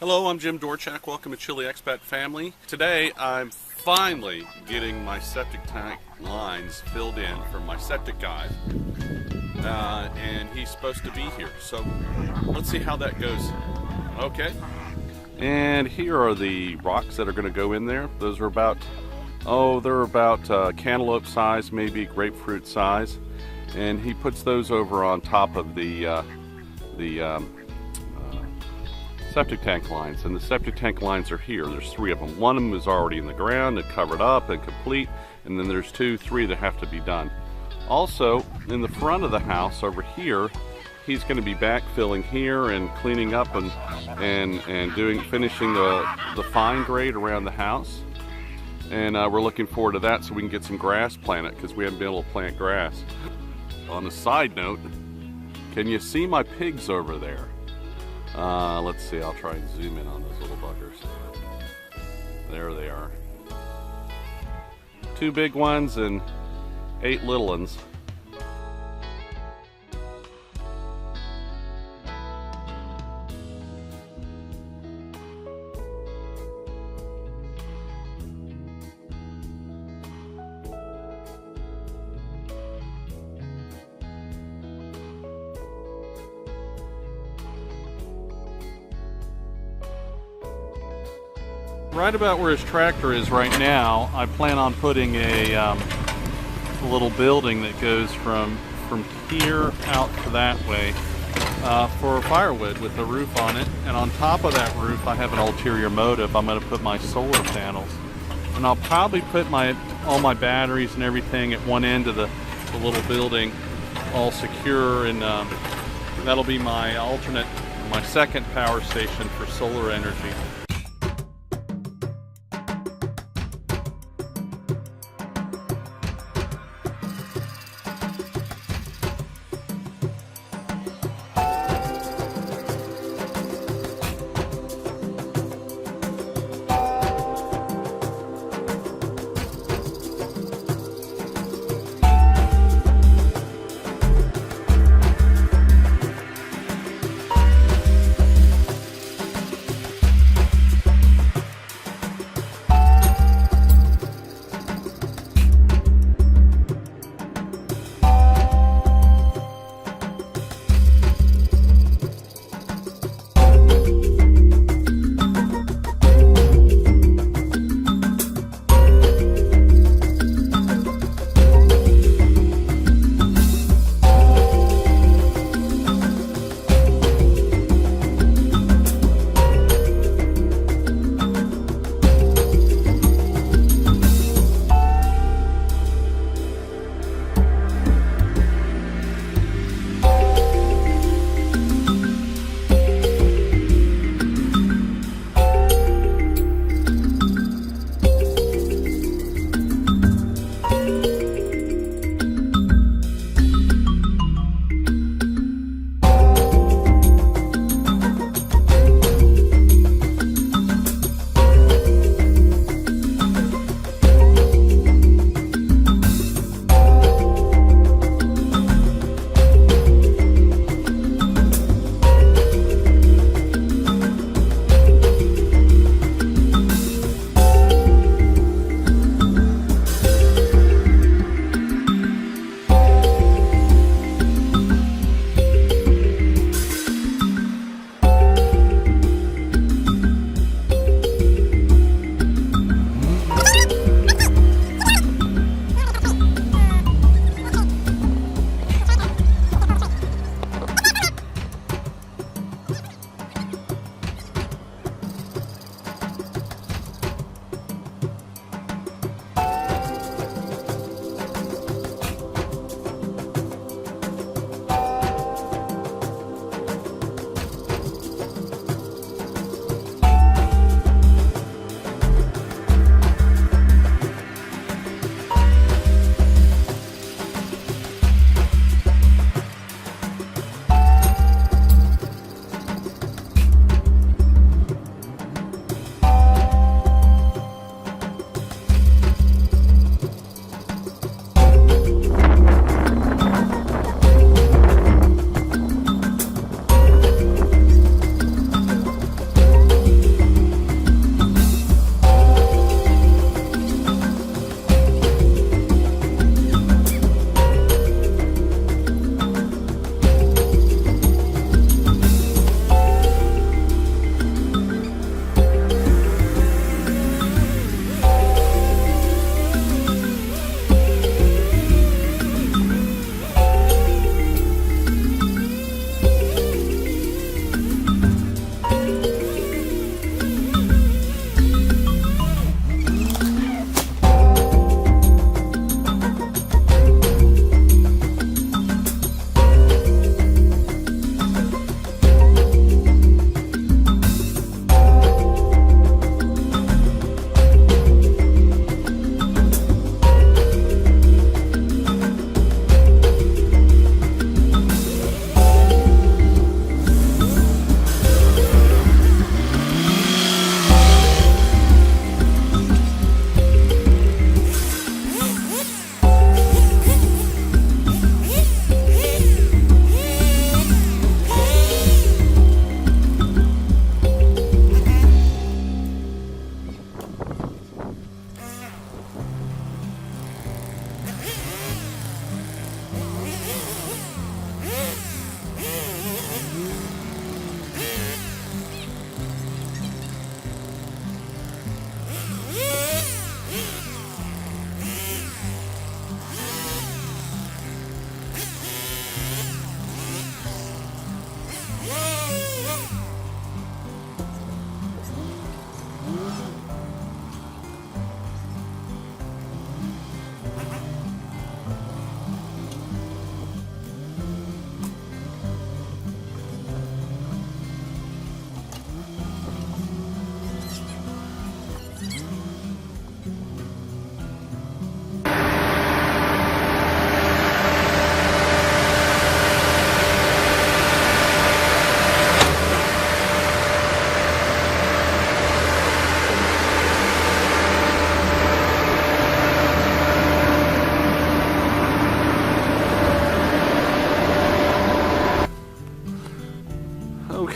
Hello, I'm Jim Dorchak. Welcome to Chili Expat Family. Today I'm finally getting my septic tank lines filled in from my septic guy. And he's supposed to be here. So let's see how that goes. Okay. And here are the rocks that are going to go in there. Those are about, they're about cantaloupe size, maybe grapefruit size. And he puts those over on top of the septic tank lines, and the septic tank lines are here. There's 3 of them. One of them is already in the ground and covered up and complete, and then there's 3 that have to be done. Also, in the front of the house over here, he's going to be backfilling here and cleaning up and finishing the fine grade around the house. And we're looking forward to that so we can get some grass planted, because we haven't been able to plant grass. On a side note, can you see my pigs over there? Let's see, I'll try and zoom in on those little buggers. There they are. 2 big ones and 8 little ones. Right about where his tractor is right now, I plan on putting a little building that goes from here out to that way for firewood with a roof on it. And on top of that roof, I have an ulterior motive. I'm going to put my solar panels, and I'll probably put all my batteries and everything at one end of the little building, all secure, and that'll be my second power station for solar energy.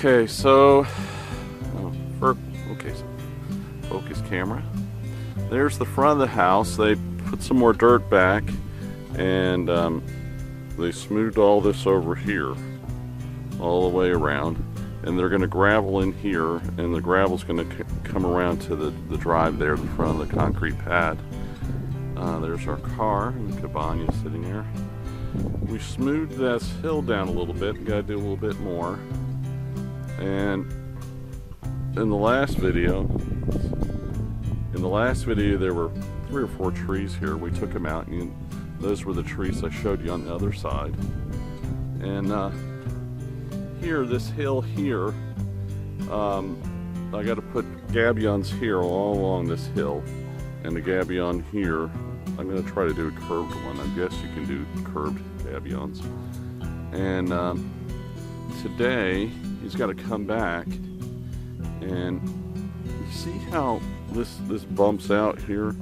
Okay, so, so focus camera. There's the front of the house. They put some more dirt back, and they smoothed all this over here, all the way around. And they're going to gravel in here, and the gravel's going to come around to the drive there, the front of the concrete pad. There's our car, and the cabana sitting there. We smoothed this hill down a little bit. Got to do a little bit more. And in the last video there were 3 or 4 trees here. We took them out, and those were the trees I showed you on the other side. And here, this hill here, I got to put gabions here all along this hill, and the gabion here, I'm going to try to do a curved one. I guess you can do curved gabions. And today he's got to come back, and you see how this bumps out here?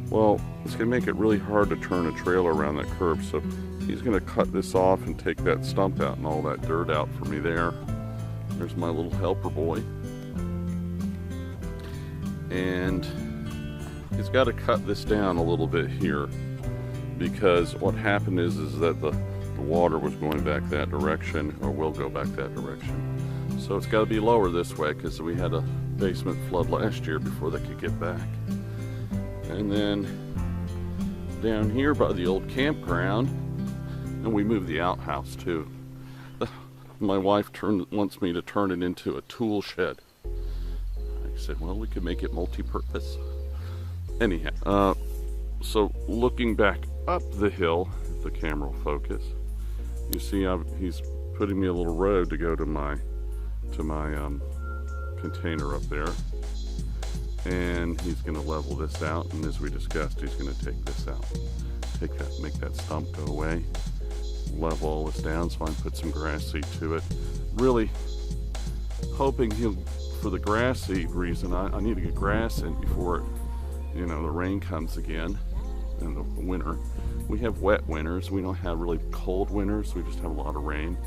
Well, it's going to make it really hard to turn a trailer around that curve, so he's going to cut this off and take that stump out and all that dirt out for me there. There's my little helper boy. And he's got to cut this down a little bit here, because what happened is that the water was going back that direction, or will go back that direction. So it's got to be lower this way, because we had a basement flood last year before they could get back. And then down here by the old campground, and we moved the outhouse too. My wife wants me to turn it into a tool shed. I said, well, we could make it multi-purpose. Anyhow, so looking back up the hill, if the camera will focus, you see he's putting me a little road to go to my container up there. And he's going to level this out, and as we discussed, he's going to take this out. Make that stump go away. Level all this down so I can put some grass seed to it. Really hoping for the grass seed reason, I need to get grass in before the rain comes again in the winter. We have wet winters. We don't have really cold winters. We just have a lot of rain.